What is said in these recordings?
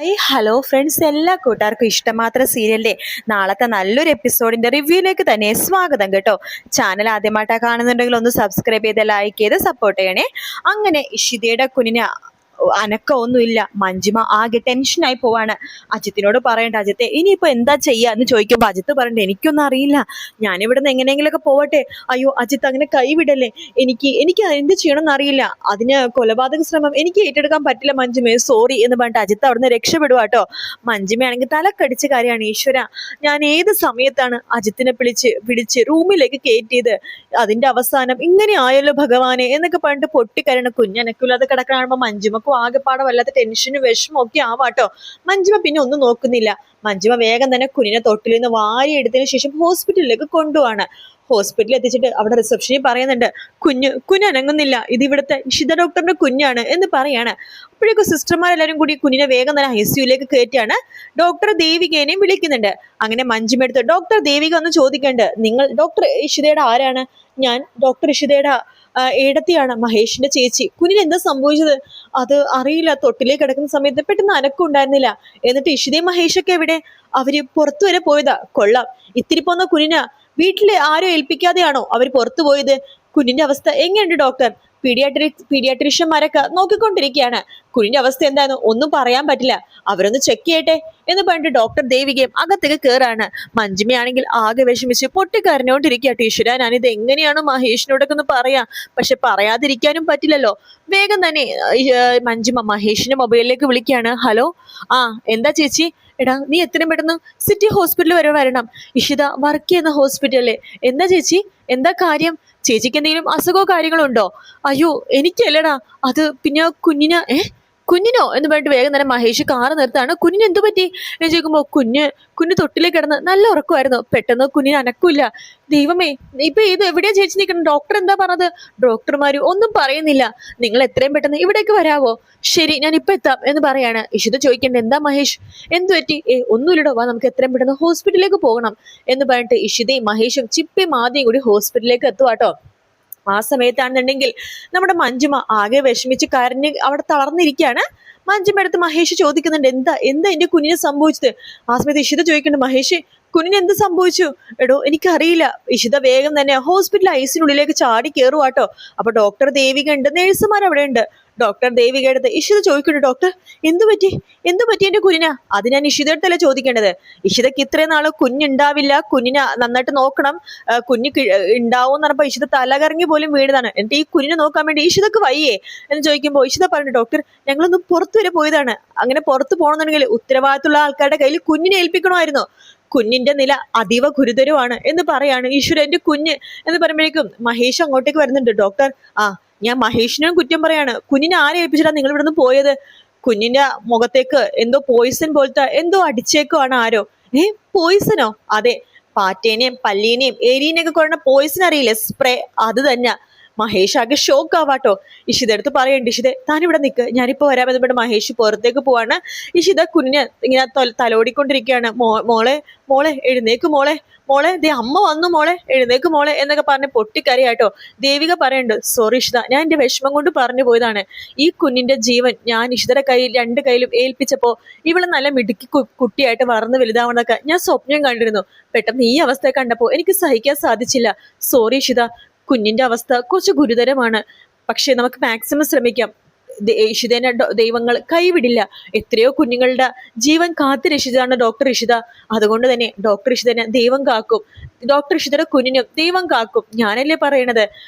Hello friends, എല്ലാ കൂട്ടുകാർക്കും ഇഷ്ടമാത്ര സീരിയലിന്റെ നാളത്തെ നല്ലൊരു എപ്പിസോഡിന്റെ റിവ്യൂയിലേക്ക് തന്നെ സ്വാഗതം കേട്ടോ. ചാനൽ ആദ്യമായിട്ടാണ് കാണുന്നുണ്ടെങ്കിൽ ഒന്ന് സബ്സ്ക്രൈബ് ചെയ്ത് ലൈക്ക് ചെയ്ത് സപ്പോർട്ട് ചെയ്യണേ. അങ്ങനെ ഇഷിതയുടെ കുഞ്ഞിന് അനക്കമൊന്നുമില്ല. മഞ്ജിമ ആകെ ടെൻഷനായി പോവാണ്. അജിത്തിനോട് പറയണ്ട, അജിത്തെ ഇനിയിപ്പോ എന്താ ചെയ്യാ എന്ന് ചോദിക്കുമ്പോ അജിത്ത് പറയണ്ട, എനിക്കൊന്നും അറിയില്ല, ഞാനിവിടുന്ന് എങ്ങനെയെങ്കിലുമൊക്കെ പോവട്ടെ. അയ്യോ അജിത്ത് അങ്ങനെ കൈവിടല്ലേ, എനിക്ക് എന്ത് ചെയ്യണമെന്ന് അറിയില്ല, അതിന് കൊലപാതക ശ്രമം എനിക്ക് ഏറ്റെടുക്കാൻ പറ്റില്ല മഞ്ജിമേ, സോറി എന്ന് പറഞ്ഞിട്ട് അജിത്ത് അവിടുന്ന് രക്ഷപ്പെടുവാട്ടോ. മഞ്ജിമയാണെങ്കിൽ തലക്കടിച്ച കാര്യമാണ്. ഈശ്വര, ഞാൻ ഏത് സമയത്താണ് അജിത്തിനെ പിടിച്ച് റൂമിലേക്ക് കയറ്റിയത്, അതിന്റെ അവസാനം ഇങ്ങനെ ആയല്ലോ ഭഗവാനെ എന്നൊക്കെ പറഞ്ഞിട്ട് പൊട്ടിക്കരണ കുഞ്ഞനക്കില്ലാതെ കിടക്കണാകുമ്പോ മഞ്ജിമക്ക് ആകെപ്പാടെ വല്ലാത്ത ടെൻഷനും വിഷമം ഒക്കെ ആവാട്ടോ. മഞ്ജിമ പിന്നെ ഒന്നും നോക്കുന്നില്ല. മഞ്ജിമ വേഗം തന്നെ കുഞ്ഞിനെ തൊട്ടിൽ നിന്ന് വാരി എടുത്തതിന് ശേഷം ഹോസ്പിറ്റലിലേക്ക് കൊണ്ടുപോവാണ്. ഹോസ്പിറ്റലിൽ എത്തിച്ചിട്ട് അവിടെ റിസപ്ഷനിൽ പറയുന്നുണ്ട്, കുഞ്ഞ് അനങ്ങുന്നില്ല, ഇത് ഇവിടുത്തെ ഇഷിത ഡോക്ടറിന്റെ കുഞ്ഞാണ് എന്ന് പറയാണ്. അപ്പോഴേക്കും സിസ്റ്റർമാരെല്ലാരും കൂടി കുഞ്ഞിനെ വേഗം തന്നെ ICUലേക്ക് കയറ്റിയാണ്. ഡോക്ടർ ദേവികേനെയും വിളിക്കുന്നുണ്ട്. അങ്ങനെ മഞ്ജിമ എടുത്ത് ഡോക്ടർ ദേവിക ഒന്ന് ചോദിക്കണ്ട്, നിങ്ങൾ ഡോക്ടർ ഇഷിതയുടെ ആരാണ്? ഞാൻ ഡോക്ടർ ഇഷിതയുടെ ഏടത്തിയാണ്, മഹേഷിന്റെ ചേച്ചി. കുഞ്ഞിന് എന്താ സംഭവിച്ചത്? അത് അറിയില്ല, തൊട്ടിലേക്ക് കിടക്കുന്ന സമയത്ത് പെട്ടെന്ന് അനക്കം ഉണ്ടായിരുന്നില്ല. എന്നിട്ട് ഇഷിതയും മഹേഷൊക്കെ എവിടെ? അവര് പുറത്തു വരെ പോയതാ. കൊള്ളാം, ഇത്തിരി പോന്ന കുഞ്ഞിന് വീട്ടില് ആരും ഏൽപ്പിക്കാതെയാണോ അവര് പുറത്തു പോയത്? കുഞ്ഞിന്റെ അവസ്ഥ എങ്ങനെയുണ്ട് ഡോക്ടർ? പീഡിയാട്രീഷ്യന്മാരൊക്കെ നോക്കിക്കൊണ്ടിരിക്കുകയാണ്. കുഞ്ഞിന്റെ അവസ്ഥ എന്താന്ന് ഒന്നും പറയാൻ പറ്റില്ല, അവരൊന്ന് ചെക്ക് ചെയ്യട്ടെ എന്ന് പറഞ്ഞിട്ട് ഡോക്ടർ ദേവികയും അകത്തേക്ക് കയറാണ്. മഞ്ജിമയാണെങ്കിൽ ആകെ വിഷമിച്ച് പൊട്ടിക്കരഞ്ഞോണ്ടിരിക്കുക. ടീച്ചറാ, ഞാനിത് എങ്ങനെയാണ് മഹേഷിനോടൊക്കെ ഒന്ന് പറയാ, പക്ഷെ പറയാതിരിക്കാനും പറ്റില്ലല്ലോ. വേഗം തന്നെ മഞ്ജിമ മഹേഷിന്റെ മൊബൈലിലേക്ക് വിളിക്കുകയാണ്. ഹലോ, എന്താ ചേച്ചി? എടാ, നീ എത്രയും പെട്ടെന്ന് സിറ്റി ഹോസ്പിറ്റൽ വരെ വരണം. ഇഷിത വർക്ക് ചെയ്യുന്ന ഹോസ്പിറ്റലില്. എന്താ ചേച്ചി, എന്താ കാര്യം? ചേച്ചിക്ക് എന്തെങ്കിലും അസുഖമോ കാര്യങ്ങളോ ഉണ്ടോ? അയ്യോ എനിക്കല്ലടാ, അത് പിന്നെ കുഞ്ഞിനോ എന്ന് പറഞ്ഞിട്ട് വേഗം തന്നെ മഹേഷ് കാറ് നിർത്താണ്. കുഞ്ഞിന് എന്തു പറ്റി എന്ന് ചോദിക്കുമ്പോ കുഞ്ഞ് തൊട്ടിലേക്ക് കിടന്ന് നല്ല ഉറക്കമായിരുന്നു, പെട്ടെന്ന് കുഞ്ഞിന് അനക്കില്ല. ദൈവമേ, ഇപ്പൊ ഇത് എവിടെയാ ചേച്ചി നിൽക്കണം? ഡോക്ടർ എന്താ പറഞ്ഞത്? ഡോക്ടർമാര് ഒന്നും പറയുന്നില്ല, നിങ്ങൾ എത്രയും പെട്ടെന്ന് ഇവിടേക്ക് വരാവോ? ശരി, ഞാൻ ഇപ്പൊ എത്താം എന്ന് പറയാണ്. ഇഷിത ചോദിക്കണ്ട, എന്താ മഹേഷ്, എന്തു പറ്റി? ഒന്നുമില്ലടോ, വാ നമുക്ക് എത്രയും പെട്ടെന്ന് ഹോസ്പിറ്റലിലേക്ക് പോകണം എന്ന് പറഞ്ഞിട്ട് ഇഷിതയും മഹേഷും ചിപ്പിയും ആദ്യം കൂടി ഹോസ്പിറ്റലിലേക്ക് എത്തുവാട്ടോ. ആ സമയത്താണെന്നുണ്ടെങ്കിൽ നമ്മുടെ മഞ്ജിമ ആകെ വിഷമിച്ച് കരഞ്ഞ് അവിടെ തളർന്നിരിക്കുകയാണ്. മഞ്ജിമ അടുത്ത് മഹേഷ് ചോദിക്കുന്നുണ്ട്, എന്താ എന്റെ കുഞ്ഞിന് സംഭവിച്ചത്? ആ സമയത്ത് ഇഷിത ചോദിക്കുന്നുണ്ട്, മഹേഷ് കുഞ്ഞിന് എന്ത് സംഭവിച്ചു? എടോ എനിക്കറിയില്ല. ഇഷിത വേഗം തന്നെ ഹോസ്പിറ്റൽ ഐസിനുള്ളിലേക്ക് ചാടി കയറുവാട്ടോ. അപ്പൊ ഡോക്ടർ ദേവിക ഉണ്ട്, നേഴ്സുമാർ അവിടെ ഉണ്ട്. ഡോക്ടർ ദേവിക എടുത്ത് ഇഷിത ചോദിക്കുന്നുണ്ട്, ഡോക്ടർ എന്തു പറ്റി എന്റെ കുഞ്ഞിനാ? അത് ഞാൻ ഇഷിത അടുത്തല്ല ചോദിക്കേണ്ടത്. ഇഷിതക്ക് ഇത്രയും നാള് കുഞ്ഞുണ്ടാവില്ല, കുഞ്ഞിനെ നന്നായിട്ട് നോക്കണം, കുഞ്ഞ് ഉണ്ടാവും എന്ന് പറഞ്ഞപ്പോ ഇഷിത തലകറങ്ങി പോലും വീണതാണ്. എന്നിട്ട് ഈ കുഞ്ഞിനെ നോക്കാൻ വേണ്ടി ഇഷിതക്ക് വയ്യേ എന്ന് ചോദിക്കുമ്പോൾ ഇഷിത പറഞ്ഞു, ഡോക്ടർ ഞങ്ങളൊന്ന് പുറത്തു വരെ പോയതാണ്, അങ്ങനെ പുറത്തു പോകണമെന്നുണ്ടെങ്കിൽ ഉത്തരവാദിത്തമുള്ള ആൾക്കാരുടെ കയ്യിൽ കുഞ്ഞിനെ ഏൽപ്പിക്കണമായിരുന്നു, കുഞ്ഞിന്റെ നില അതീവ ഗുരുതരമാണ് എന്ന് പറയാണ്. ഈശ്വര, എന്റെ കുഞ്ഞ് എന്ന് പറയുമ്പോഴേക്കും മഹേഷ് അങ്ങോട്ടേക്ക് വരുന്നുണ്ട്. ഡോക്ടർ, ഞാൻ മഹേഷിനും കുറ്റം പറയാണ്, കുഞ്ഞിനെ ആരെ ഏൽപ്പിച്ചിട്ടാ നിങ്ങൾ ഇവിടെ നിന്ന് പോയത്? കുഞ്ഞിന്റെ മുഖത്തേക്ക് എന്തോ പോയിസൺ പോലത്തെ എന്തോ അടിച്ചേക്കുവാണ് ആരോ. പോയിസനോ? അതെ, പാറ്റേനെയും പല്ലീനെയും എരീനെയൊക്കെ കൊണ്ട പോയിസൺ അറിയില്ലേ, സ്പ്രേ, അത് തന്നെ. മഹേഷ് ആകെ ഷോക്ക് ആവാട്ടോ. ഇഷിത എടുത്ത് പറയണ്ട്, ഇഷിതെ താൻ ഇവിടെ നിൽക്ക്, ഞാനിപ്പോ വരാമെന്ന് പറഞ്ഞ മഹേഷ് പുറത്തേക്ക് പോവാണ്. ഇഷിത കുഞ്ഞിനെ ഇങ്ങനെ തലോടിക്കൊണ്ടിരിക്കുകയാണ്. മോളെ എഴുന്നേക്ക് മോളെ ദേ അമ്മ വന്നു, മോളെ എഴുന്നേക്ക് മോളെ എന്നൊക്കെ പറഞ്ഞ് പൊട്ടിക്കരയാട്ടോ. ദേവിക പറയുന്നുണ്ട്, സോറി ഇഷിത, ഞാൻ എന്റെ വിഷമം കൊണ്ട് പറഞ്ഞു പോയതാണ്. ഈ കുഞ്ഞിന്റെ ജീവൻ ഞാൻ ഇഷിതയുടെ കയ്യിൽ രണ്ട് കയ്യിലും ഏൽപ്പിച്ചപ്പോ ഇവള് നല്ല മിടുക്കി കുട്ടിയായിട്ട് വളർന്ന് വലുതാവണൊക്കെ ഞാൻ സ്വപ്നം കണ്ടിരുന്നു. പെട്ടെന്ന് ഈ അവസ്ഥ കണ്ടപ്പോ എനിക്ക് സഹിക്കാൻ സാധിച്ചില്ല. സോറി ഇഷിത, കുഞ്ഞിന്റെ അവസ്ഥ കുറച്ച് ഗുരുതരമാണ്, പക്ഷെ നമുക്ക് മാക്സിമം ശ്രമിക്കാം. ഇഷിതേനെ ദൈവങ്ങൾ കൈവിടില്ല. എത്രയോ കുഞ്ഞുങ്ങളുടെ ജീവൻ കാത്തു രക്ഷിച്ചതാണ് ഡോക്ടർ ഇഷിത. അതുകൊണ്ട് തന്നെ ഡോക്ടർ ഇഷിതനെ ദൈവം കാക്കും, ഡോക്ടർ ഇഷിതയുടെ കുഞ്ഞിനും ദൈവം കാക്കും. ഞാനല്ലേ പറയണത്,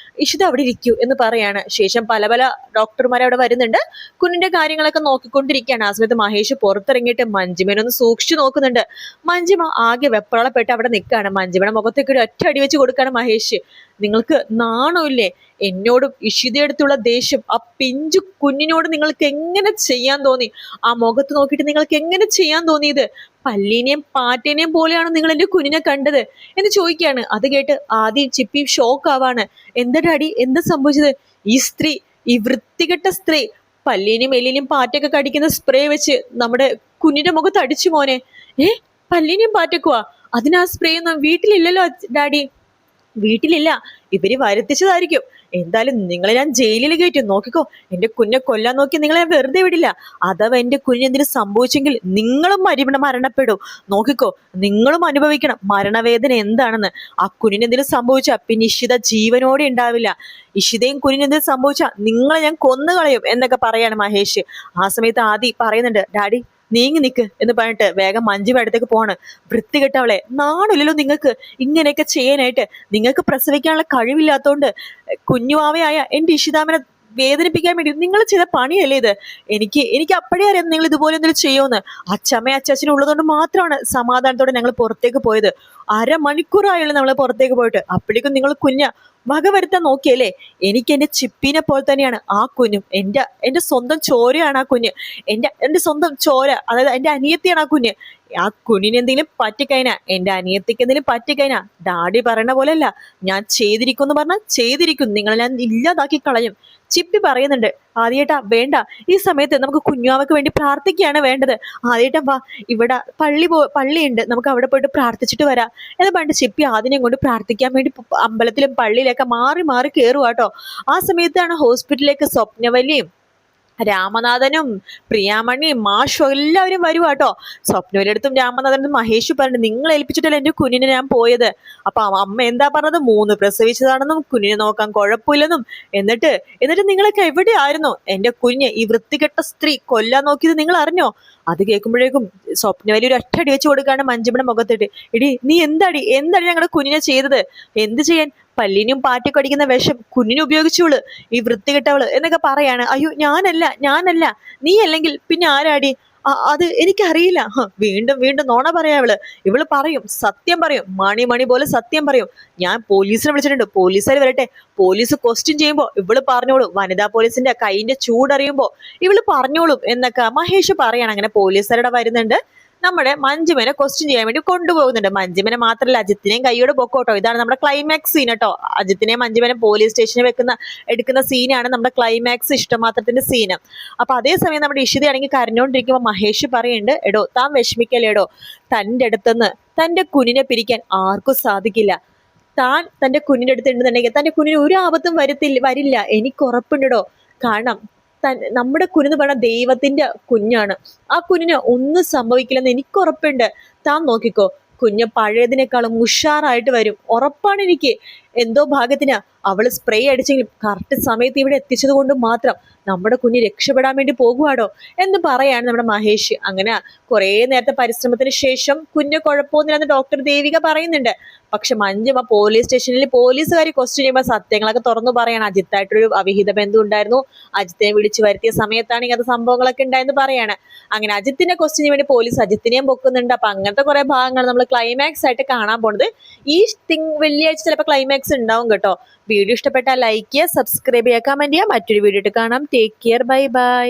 ഇഷിത അവിടെ ഇരിക്കൂ എന്ന് പറയാണ്. ശേഷം പല ഡോക്ടർമാർ അവിടെ വരുന്നുണ്ട്, കുഞ്ഞിന്റെ കാര്യങ്ങളൊക്കെ നോക്കിക്കൊണ്ടിരിക്കുകയാണ്. ആ സമയത്ത് മഹേഷ് പുറത്തിറങ്ങിയിട്ട് മഞ്ജിമനൊന്ന് സൂക്ഷിച്ചു നോക്കുന്നുണ്ട്. മഞ്ജിമ ആകെ വെപ്രാളപ്പെട്ട് അവിടെ നിൽക്കുകയാണ്. മഞ്ജിമയുടെ മുഖത്തേക്ക് ഒരു ഒറ്റ അടി വെച്ച് കൊടുക്കുകയാണ് മഹേഷ്. നിങ്ങൾക്ക് നാണമില്ലേ? എന്നോടും ഇഷിതയെടുത്തുള്ള ദേഷ്യം ആ പിഞ്ചു കുഞ്ഞിനോട് നിങ്ങൾക്ക് എങ്ങനെ ചെയ്യാൻ തോന്നി? ആ മുഖത്ത് നോക്കിയിട്ട് നിങ്ങൾക്ക് എങ്ങനെ ചെയ്യാൻ തോന്നിയത്? പല്ലീനെയും പാറ്റേനെയും പോലെയാണ് നിങ്ങൾ എന്റെ കുഞ്ഞിനെ കണ്ടത് എന്ന് ചോദിക്കുകയാണ്. അത് കേട്ട് ആദ്യം ചിപ്പി ഷോക്ക് ആവാണ്. എന്താ ഡാഡി, എന്താ സംഭവിച്ചത്? ഈ വൃത്തികെട്ട സ്ത്രീ പല്ലീനെയും എല്ലിനെയും പാറ്റൊക്കെ കടിക്കുന്ന സ്പ്രേ വെച്ച് നമ്മുടെ കുഞ്ഞിന്റെ മുഖത്ത് അടിച്ചു മോനെ. പല്ലീനെയും പാറ്റക്കുവാ? അതിനാ സ്പ്രേ ഒന്നും വീട്ടിലില്ലല്ലോ ഡാഡി. വീട്ടിലില്ല, ഇവര് വരുത്തിച്ചതായിരിക്കും. എന്തായാലും നിങ്ങളെ ഞാൻ ജയിലിൽ കയറ്റും, നോക്കിക്കോ. എന്റെ കുഞ്ഞെ കൊല്ലാൻ നോക്കി നിങ്ങളെ ഞാൻ വെറുതെ വിടില്ല. അഥവാ എന്റെ കുഞ്ഞ് എന്തിനു സംഭവിച്ചെങ്കിൽ നിങ്ങളും മരണപ്പെടും. നോക്കിക്കോ, നിങ്ങളും അനുഭവിക്കണം മരണവേദന എന്താണെന്ന്. ആ കുഞ്ഞിന് എന്തെങ്കിലും സംഭവിച്ചാൽ പിന്നെ ഇഷിത ജീവനോടെ ഉണ്ടാവില്ല. ഇഷിതയും കുഞ്ഞിന് എന്തെങ്കിലും സംഭവിച്ചാൽ നിങ്ങളെ ഞാൻ കൊന്നുകളയും എന്നൊക്കെ പറയാണ് മഹേഷ്. ആ സമയത്ത് ആദി പറയുന്നുണ്ട്, ഡാഡി നീങ്ങി നിക്ക് എന്ന് പറഞ്ഞിട്ട് വേഗം മഞ്ജുവിന്റെ അടുത്തേക്ക് പോവാണ്. വൃത്തികെട്ടവളെ, നാണില്ലല്ലോ നിങ്ങൾക്ക് ഇങ്ങനെയൊക്കെ ചെയ്യാനായിട്ട്. നിങ്ങൾക്ക് പ്രസവിക്കാനുള്ള കഴിവില്ലാത്തോണ്ട് കുഞ്ഞുവാവയായ എന്റെ ഇഷിതാമനെ വേദനിപ്പിക്കാൻ വേണ്ടി നിങ്ങൾ ചെയ്ത പണിയല്ലേ ഇത്. എനിക്ക് അപ്പോഴേ അറിയാം നിങ്ങൾ ഇതുപോലെ എന്തെങ്കിലും ചെയ്യുമെന്ന്. അച്ഛമ്മയും അച്ചാച്ചനും ഉള്ളതുകൊണ്ട് മാത്രമാണ് സമാധാനത്തോടെ ഞങ്ങൾ പുറത്തേക്ക് പോയത്. അരമണിക്കൂറായുള്ളൂ നമ്മൾ പുറത്തേക്ക് പോയിട്ട്. അപ്പോഴേക്കും നിങ്ങൾ വക വരുത്താൻ നോക്കിയല്ലേ. എനിക്ക് എന്റെ ചിപ്പിനെ പോലെ തന്നെയാണ് ആ കുഞ്ഞും. എന്റെ സ്വന്തം ചോരയാണ് ആ കുഞ്ഞ്. എന്റെ സ്വന്തം ചോര, അതായത് എന്റെ അനിയത്തിയാണ് ആ കുഞ്ഞ്. ആ കുഞ്ഞിന് എന്തെങ്കിലും പറ്റിക്കഴിഞ്ഞാ, എന്റെ അനിയത്തിക്ക് എന്തെങ്കിലും പറ്റിക്കഴിഞ്ഞാ ഡാഡി പറയണ പോലെയല്ല, ഞാൻ ചെയ്തിരിക്കും എന്ന് പറഞ്ഞാൽ ചെയ്തിരിക്കും. നിങ്ങളെ ഞാൻ ഇല്ലാതാക്കി കളയും. ചിപ്പി പറയുന്നുണ്ട്, ആദ്യേട്ടാ വേണ്ട, ഈ സമയത്ത് നമുക്ക് കുഞ്ഞാവയ്ക്ക് വേണ്ടി പ്രാർത്ഥിക്കുകയാണ് വേണ്ടത്. ആദ്യേട്ടാ വാ, ഇവിടെ പള്ളിയുണ്ട്, നമുക്ക് അവിടെ പോയിട്ട് പ്രാർത്ഥിച്ചിട്ട് വരാം എന്ന് പറഞ്ഞിട്ട് ചിപ്പി ആദ്യം കൊണ്ട് പ്രാർത്ഥിക്കാൻ വേണ്ടി അമ്പലത്തിലും പള്ളിയിലൊക്കെ മാറി മാറി കയറുവാട്ടോ. ആ സമയത്താണ് ഹോസ്പിറ്റലിലേക്ക് സ്വപ്നവല്ലിയും രാമനാഥനും പ്രിയാമണിയും മാഷും എല്ലാവരും വരുവാട്ടോ. സ്വപ്നവലിയടുത്തും രാമനാഥനും മഹേഷ് പറഞ്ഞു, നിങ്ങൾ ഏൽപ്പിച്ചിട്ടല്ല എന്റെ കുഞ്ഞിനെ ഞാൻ പോയത്. അപ്പൊ അമ്മ എന്താ പറഞ്ഞത്, 3 പ്രസവിച്ചതാണെന്നും കുഞ്ഞിനെ നോക്കാൻ കുഴപ്പമില്ലെന്നും. എന്നിട്ട് നിങ്ങളൊക്കെ എവിടെയായിരുന്നു? എന്റെ കുഞ്ഞ് ഈ വൃത്തികെട്ട സ്ത്രീ കൊല്ലാൻ നോക്കിയത് നിങ്ങൾ അറിഞ്ഞോ? അത് കേൾക്കുമ്പോഴേക്കും സ്വപ്നവലി ഒരു ഒറ്റടി വെച്ച് കൊടുക്കാണ് മഞ്ജുമ്മയുടെ മുഖത്തിട്ട്. എടി നീ എന്താടി ഞങ്ങളുടെ കുഞ്ഞിനെ ചെയ്തത്? എന്ത് ചെയ്യാൻ? പല്ലിനും പാറ്റൊക്കെ അടിക്കുന്ന വിഷം കുഞ്ഞിനെ ഉപയോഗിച്ചോള് ഈ വൃത്തികെട്ടവള് എന്നൊക്കെ പറയാണ്. അയ്യോ ഞാനല്ല, നീ അല്ലെങ്കിൽ പിന്നെ ആരാടി? അത് എനിക്കറിയില്ല. വീണ്ടും നോണ പറയാ ഇവള് പറയും, സത്യം പറയും, മണി പോലെ സത്യം പറയും. ഞാൻ പോലീസിനെ വിളിച്ചിട്ടുണ്ട്, പോലീസുകാർ വരട്ടെ. പോലീസ് ക്വസ്റ്റ്യൻ ചെയ്യുമ്പോ ഇവള് പറഞ്ഞോളും. വനിതാ പോലീസിന്റെ കൈയിന്റെ ചൂടറിയുമ്പോ ഇവള് പറഞ്ഞോളും എന്നൊക്കെ മഹേഷ് പറയാണ്. അങ്ങനെ പോലീസുകാരുടെ വരുന്നുണ്ട്, നമ്മുടെ മഞ്ജുമനെ ക്വസ്റ്റ്യൻ ചെയ്യാൻ വേണ്ടി കൊണ്ടുപോകുന്നുണ്ട്. മഞ്ജുമനെ മാത്രമല്ല അജിത്തിനെയും കൈയോടെ പൊക്കോട്ടോ. ഇതാണ് നമ്മുടെ ക്ലൈമാക്സ് സീൻ കേട്ടോ. അജിത്തിനെയും മഞ്ജുമനെ പോലീസ് സ്റ്റേഷനിൽ എടുക്കുന്ന സീനാണ് നമ്മുടെ ക്ലൈമാക്സ് ഇഷ്ടമാത്രത്തിന്റെ സീന്. അപ്പൊ അതേസമയം നമ്മുടെ ഇഷിതയാണെങ്കിൽ കരഞ്ഞോണ്ടിരിക്കുമ്പോൾ മഹേഷ് പറയുന്നുണ്ട്, എടോ താൻ വിഷമിക്കല്ലേടോ, തൻ്റെ അടുത്തുനിന്ന് തൻ്റെ കുഞ്ഞിനെ പിരിക്കാൻ ആർക്കും സാധിക്കില്ല. താൻ തൻ്റെ കുഞ്ഞിൻ്റെ അടുത്ത് ഉണ്ടെന്നുണ്ടെങ്കിൽ തൻ്റെ കുഞ്ഞിന് ഒരു ആപത്തും വരില്ല, എനിക്ക് ഉറപ്പുണ്ടോ. കാരണം നമ്മുടെ കുഞ്ഞെന്ന് പറഞ്ഞ ദൈവത്തിന്റെ കുഞ്ഞാണ്. ആ കുഞ്ഞിന് ഒന്നും സംഭവിക്കില്ലെന്ന് എനിക്ക് ഉറപ്പുണ്ട്. താൻ നോക്കിക്കോ, കുഞ്ഞ് പഴയതിനേക്കാളും ഉഷാറായിട്ട് വരും, ഉറപ്പാണ് എനിക്ക്. എന്തോ ഭാഗ്യത്തിനാ അവള് സ്പ്രേ അടിച്ചെങ്കിലും കറക്റ്റ് സമയത്ത് ഇവിടെ എത്തിച്ചത് കൊണ്ട് മാത്രം നമ്മുടെ കുഞ്ഞ് രക്ഷപ്പെടാൻ വേണ്ടി പോകുവാടോ എന്ന് പറയാണ് നമ്മുടെ മഹേഷ്. അങ്ങനെ കുറെ നേരത്തെ പരിശ്രമത്തിന് ശേഷം കുഞ്ഞ് കുഴപ്പമൊന്നുമില്ലെന്ന് ഡോക്ടർ ദേവിക പറയുന്നുണ്ട്. പക്ഷെ മഞ്ജുമ പോലീസ് സ്റ്റേഷനിൽ പോലീസുകാർ ക്വസ്റ്റ്യൻ ചെയ്യുമ്പോൾ സത്യങ്ങളൊക്കെ തുറന്നു പറയാണ്. അജിത്തായിട്ടൊരു അവിഹിത ബന്ധം ഉണ്ടായിരുന്നു, അജിത്തിനെ വിളിച്ചു വരുത്തിയ സമയത്താണ് ഇങ്ങനത്തെ സംഭവങ്ങളൊക്കെ ഉണ്ടായെന്ന് പറയാണ്. അങ്ങനെ അജിത്തിനെ ക്വസ്റ്റ്യൻ ചെയ്യാൻ വേണ്ടി പോലീസ് അജിത്തിനെയും പൊക്കുന്നുണ്ട്. അപ്പൊ അങ്ങനത്തെ കുറെ ഭാഗങ്ങൾ നമ്മൾ ക്ലൈമാക്സ് ആയിട്ട് കാണാൻ പോണത്. ഈ വെള്ളിയാഴ്ച ചിലപ്പോൾ ക്ലൈമാക്സ് ഉണ്ടാവും കേട്ടോ. വീഡിയോ ഇഷ്ടപ്പെട്ടാൽ ലൈക്ക് ചെയ്യുക, സബ്സ്ക്രൈബ് ചെയ്യുക, കമന്റ് ചെയ്യുക. മറ്റൊരു വീഡിയോ കാണാം. Take care, bye bye.